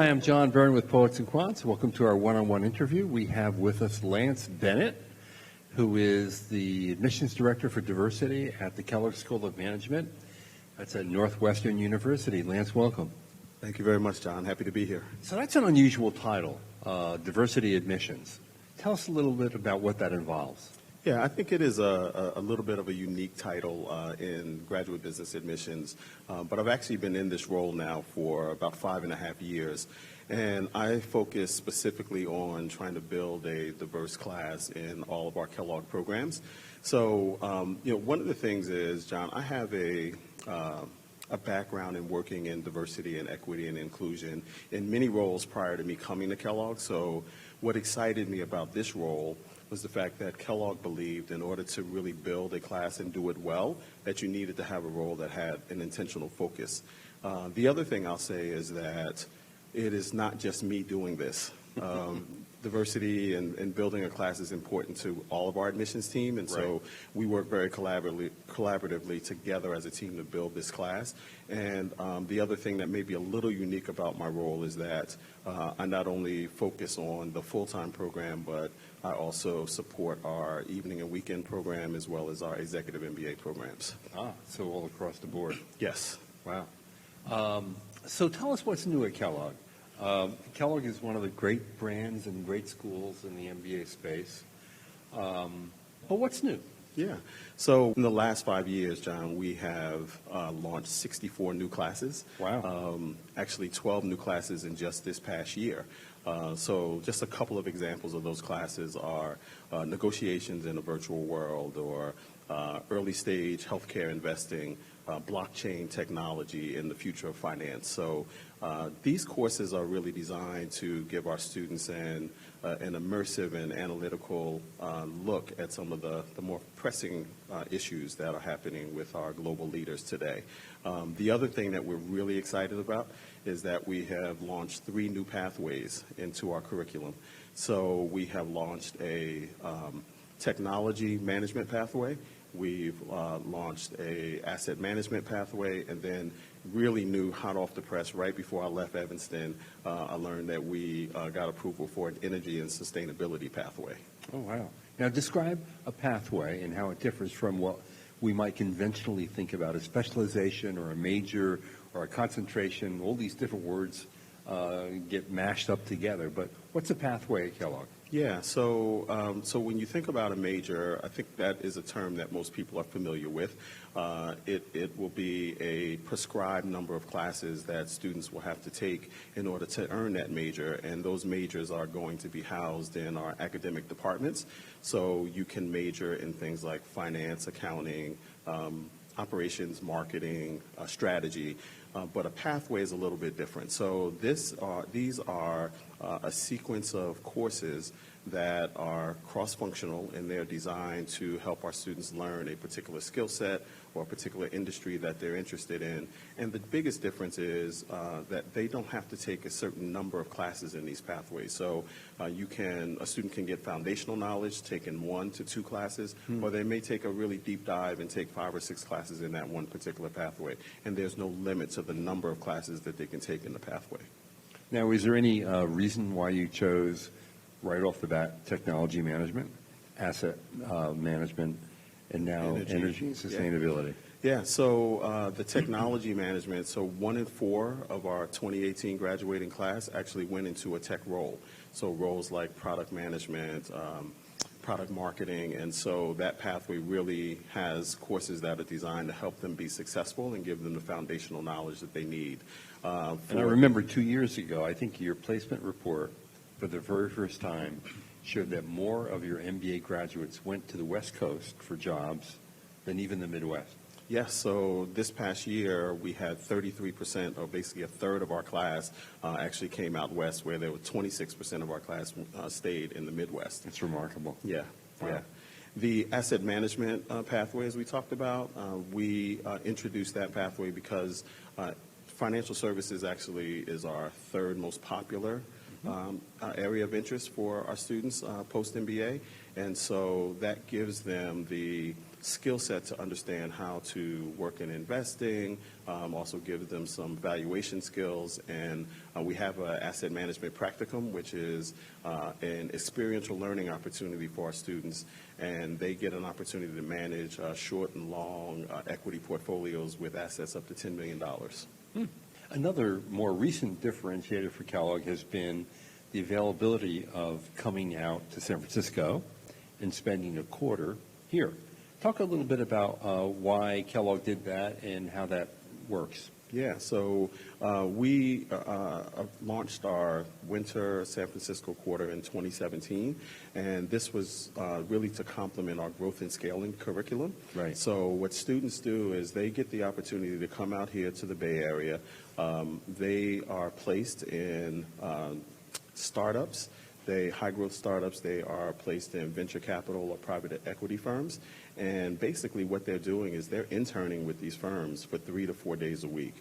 I'm John Byrne with Poets and Quants. Welcome to our one-on-one interview. We have with us Lance Bennett, who is the Admissions Director for Diversity at the Kellogg School of Management. That's at Northwestern University. Lance, welcome. Thank you very much, John. Happy to be here. So that's an unusual title, Diversity Admissions. Tell us a little bit about what that involves. Yeah, I think it is a little bit of a unique title in graduate business admissions, but I've actually been in this role now for about 5.5 years, and I focus specifically on trying to build a diverse class in all of our Kellogg programs. So, one of the things is, John, I have a background in working in diversity and equity and inclusion in many roles prior to me coming to Kellogg. So what excited me about this role was the fact that Kellogg believed in order to really build a class and do it well, that you needed to have a role that had an intentional focus. The other thing I'll say is that it is not just me doing this. Diversity and building a class is important to all of our admissions team, and so we work very collaboratively together as a team to build this class. And the other thing that may be a little unique about my role is that I not only focus on the full-time program, but I also support our evening and weekend program as well as our executive MBA programs. So all across the board. Yes. Wow. So tell us what's new at Kellogg. Kellogg is one of the great brands and great schools in the MBA space. But what's new? Yeah. So in the last 5 years, John, we have launched 64 new classes. Wow. Actually 12 new classes in just this past year. So just a couple of examples of those classes are negotiations in a virtual world, or early stage healthcare investing, blockchain technology in the future of finance. So these courses are really designed to give our students an immersive and analytical look at some of the more pressing issues that are happening with our global leaders today. The other thing that we're really excited about is that we have launched 3 new pathways into our curriculum. So we have launched a technology management pathway. We've launched a asset management pathway, and then really new, hot off the press, right before I left Evanston, I learned that we got approval for an energy and sustainability pathway. Oh, wow. Now describe a pathway and how it differs from what we might conventionally think about a specialization or a major or a concentration. All these different words get mashed up together. But what's a pathway at Kellogg? Yeah, so when you think about a major, I think that is a term that most people are familiar with. It will be a prescribed number of classes that students will have to take in order to earn that major, and those majors are going to be housed in our academic departments. So you can major in things like finance, accounting, operations, marketing, strategy. But a pathway is a little bit different. So these are a sequence of courses that are cross-functional, and they're designed to help our students learn a particular skill set or a particular industry that they're interested in. And the biggest difference is that they don't have to take a certain number of classes in these pathways. So a student can get foundational knowledge, take in 1 to 2 classes, or they may take a really deep dive and take 5 or 6 classes in that one particular pathway. And there's no limit to the number of classes that they can take in the pathway. Now, is there any reason why you chose, right off the bat, technology management, asset management, and now energy and sustainability? Yeah, so the technology management, so 1 in 4 of our 2018 graduating class actually went into a tech role. So roles like product management, product marketing, and so that pathway really has courses that are designed to help them be successful and give them the foundational knowledge that they need. And I remember 2 years ago, I think your placement report for the very first time showed that more of your MBA graduates went to the West Coast for jobs than even the Midwest. Yes, so this past year we had 33%, or basically a third of our class actually came out west, where there were 26% of our class stayed in the Midwest. It's remarkable. Yeah, wow. Yeah. The asset management pathway, as we talked about, we introduced that pathway because financial services actually is our 3rd most popular area of interest for our students post-MBA, and so that gives them the skill set to understand how to work in investing, also give them some valuation skills. And we have an asset management practicum, which is an experiential learning opportunity for our students. And they get an opportunity to manage short and long equity portfolios with assets up to $10 million. Another more recent differentiator for Kellogg has been the availability of coming out to San Francisco and spending a quarter here. Talk a little bit about why Kellogg did that and how that works. Yeah, so we launched our winter San Francisco quarter in 2017, and this was really to complement our growth and scaling curriculum. Right. So what students do is they get the opportunity to come out here to the Bay Area. They are placed in startups. High growth startups. They are placed in venture capital or private equity firms. And basically what they're doing is they're interning with these firms for 3 to 4 days a week.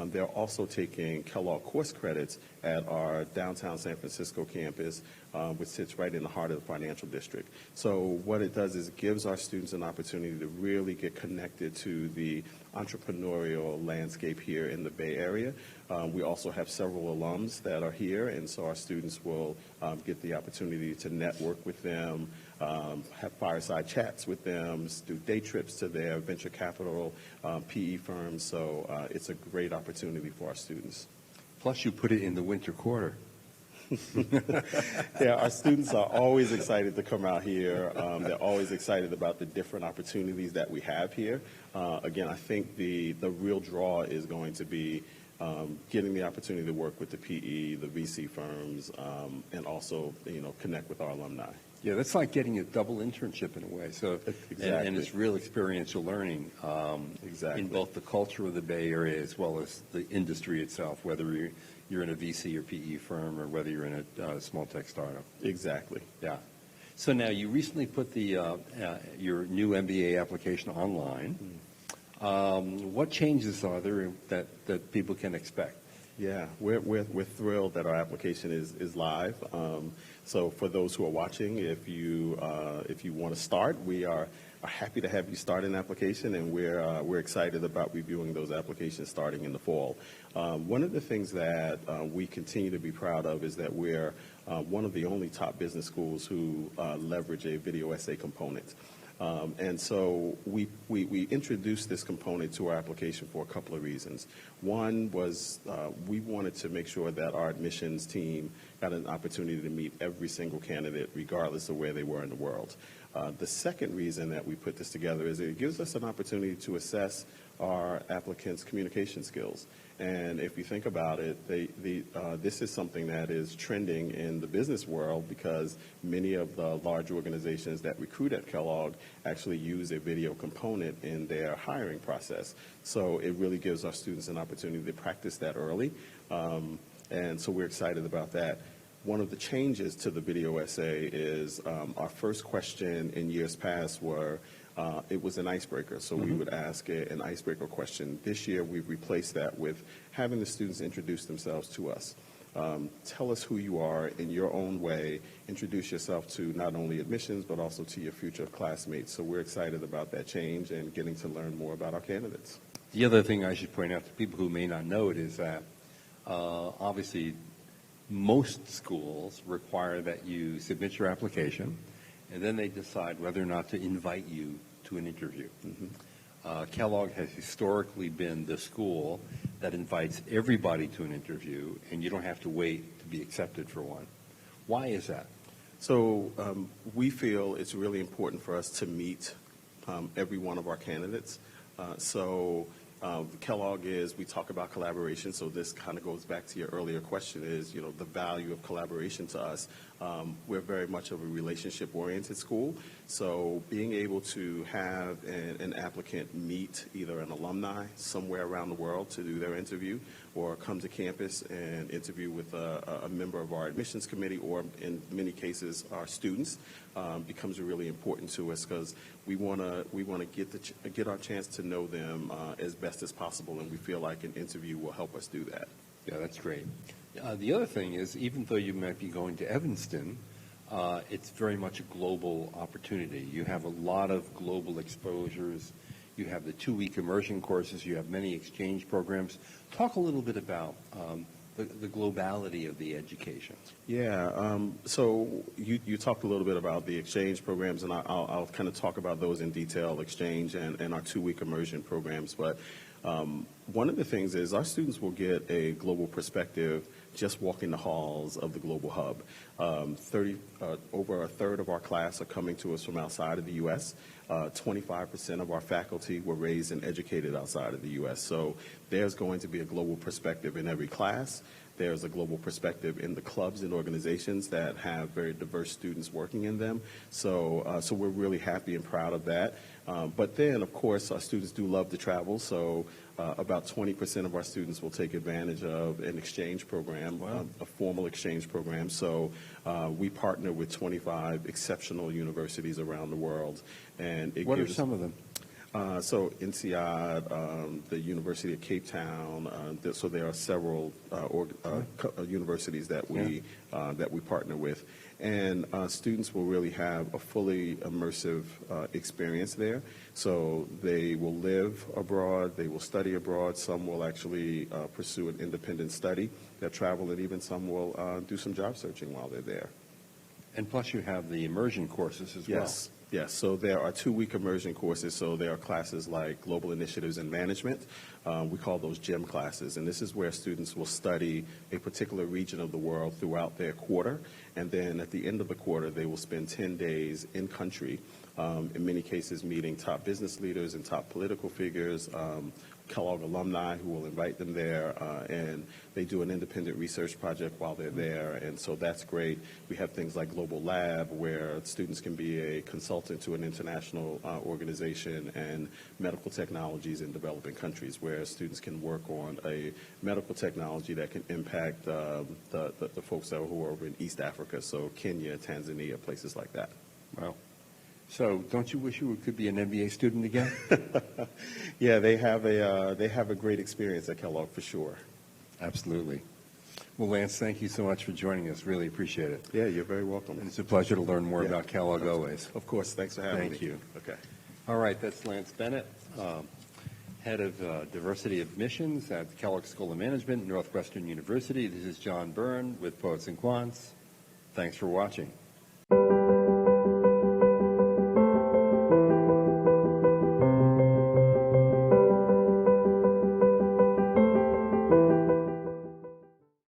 They're also taking Kellogg course credits at our downtown San Francisco campus, which sits right in the heart of the financial district. So what it does is it gives our students an opportunity to really get connected to the entrepreneurial landscape here in the Bay Area. We also have several alums that are here, and so our students will get the opportunity to network with them, have fireside chats with them, do day trips to their venture capital PE firms. So it's a great opportunity for our students. Plus, you put it in the winter quarter. Yeah, our students are always excited to come out here. They're always excited about the different opportunities that we have here. Again, I think the real draw is going to be getting the opportunity to work with the PE, the VC firms, and also, connect with our alumni. Yeah, that's like getting a double internship in a way. So, Exactly. and it's real experiential learning Exactly. in both the culture of the Bay Area as well as the industry itself, whether you're in a VC or PE firm or whether you're in a small tech startup. Exactly. Yeah. So now you recently put your new MBA application online. What changes are there that people can expect? Yeah, we're thrilled that our application is live. So for those who are watching, if you want to start, we are happy to have you start an application, and we're excited about reviewing those applications starting in the fall. One of the things that we continue to be proud of is that we're one of the only top business schools who leverage a video essay component. And so we introduced this component to our application for a couple of reasons. One was we wanted to make sure that our admissions team got an opportunity to meet every single candidate, regardless of where they were in the world. The second reason that we put this together is it gives us an opportunity to assess our applicants' communication skills. And if you think about it, this is something that is trending in the business world because many of the large organizations that recruit at Kellogg actually use a video component in their hiring process. So it really gives our students an opportunity to practice that early. And so we're excited about that. One of the changes to the video essay is our first question in years past it was an icebreaker, so we would ask an icebreaker question. This year, we've replaced that with having the students introduce themselves to us. Tell us who you are in your own way. Introduce yourself to not only admissions, but also to your future classmates. So we're excited about that change and getting to learn more about our candidates. The other thing I should point out to people who may not know it is that obviously most schools require that you submit your application, and then they decide whether or not to invite you to an interview. Kellogg has historically been the school that invites everybody to an interview, and you don't have to wait to be accepted for one. Why is that? So we feel it's really important for us to meet every one of our candidates. Kellogg we talk about collaboration, so this kind of goes back to your earlier question is, the value of collaboration to us. We're very much of a relationship-oriented school, so being able to have an applicant meet either an alumni somewhere around the world to do their interview or come to campus and interview with a member of our admissions committee or, in many cases, our students becomes really important to us because we want to get our chance to know them as best as possible, and we feel like an interview will help us do that. Yeah, that's great. The other thing is, even though you might be going to Evanston, it's very much a global opportunity. You have a lot of global exposures. You have the 2-week immersion courses. You have many exchange programs. Talk a little bit about the globality of the education. Yeah, so you talked a little bit about the exchange programs, and I'll kind of talk about those in detail, exchange and our 2-week immersion programs. But one of the things is our students will get a global perspective just walking the halls of the Global Hub. Over a third of our class are coming to us from outside of the U.S. 25% of our faculty were raised and educated outside of the U.S. So there's going to be a global perspective in every class. There's a global perspective in the clubs and organizations that have very diverse students working in them. So we're really happy and proud of that. But then, of course, our students do love to travel. So about 20% of our students will take advantage of an exchange program, wow. A formal exchange program. So we partner with 25 exceptional universities around the world. And What are some of them? So INSEAD, the University of Cape Town, so there are several universities that we partner with, and students will really have a fully immersive experience there. So they will live abroad, they will study abroad. Some will actually pursue an independent study, they'll travel, and even some will do some job searching while they're there. And plus, you have the immersion courses as well. Yes, so there are 2-week immersion courses. So there are classes like Global Initiatives and Management. We call those GEM classes. And this is where students will study a particular region of the world throughout their quarter. And then at the end of the quarter, they will spend 10 days in country, in many cases meeting top business leaders and top political figures, Kellogg alumni who will invite them there, and they do an independent research project while they're there, and so that's great. We have things like Global Lab where students can be a consultant to an international organization, and medical technologies in developing countries where students can work on a medical technology that can impact the folks who are over in East Africa, so Kenya, Tanzania, places like that. Wow. So, don't you wish you could be an MBA student again? Yeah, they have a great experience at Kellogg for sure. Absolutely. Well, Lance, thank you so much for joining us. Really appreciate it. Yeah, you're very welcome. And it's a pleasure to learn more about Kellogg always. Of course. Thanks for having me. Thank you. Okay. All right, that's Lance Bennett, Head of Diversity Admissions at the Kellogg School of Management, Northwestern University. This is John Byrne with Poets and Quants. Thanks for watching.